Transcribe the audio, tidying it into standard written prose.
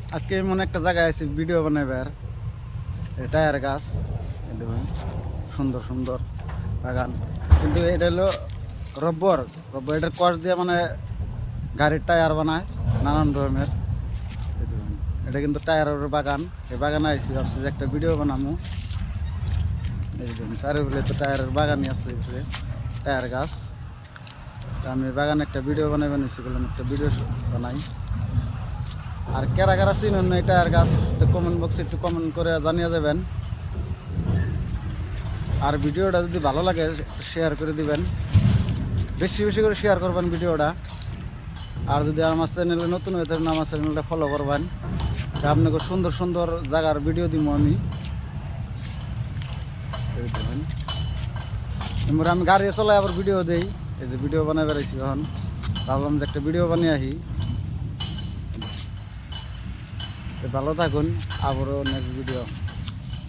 আজকে এমন একটা জায়গায় আছি ভিডিও বানাইবার টায়ার গাছ দেখুন সুন্দর সুন্দর বাগান কিন্তু এটা হলো রব্বর রব্বর এটার কষ দিয়ে মানে গাড়ির টায়ার বানায় নানান রকমের এই দেখুন, এটা কিন্তু টায়ারের বাগান এই বাগানে আইসি ভাবছি যে একটা ভিডিও বানামু এই দেখুন চারিপাশে তো টায়ারের বাগানই আছে টায়ার গাছ তা আমি বাগানে একটা ভিডিও বানাই বানিয়েছি বললাম একটা ভিডিও বানাই আর কারা কারা চিনুন না এটা আর গাছ তো কমেন্ট বক্সে একটু কমেন্ট করে জানিয়ে যাবেন আর ভিডিওটা যদি ভালো লাগে শেয়ার করে দিবেন বেশি বেশি করে শেয়ার করবেন ভিডিওটা আর যদি আমার চ্যানেলে নতুন হয়ে থাকেন আমার চ্যানেলটা ফলো করবেন তা আপনাকে সুন্দর সুন্দর জায়গার ভিডিও দিব আমি এবার আমি গাড়ি চলাই আবার ভিডিও দেই এই যে ভিডিও বানাই বেড়াইছি এখন ভাবলাম যে একটা ভিডিও বানিয়ে আসি ভালো থাকুন আবারও নেক্সট ভিডিও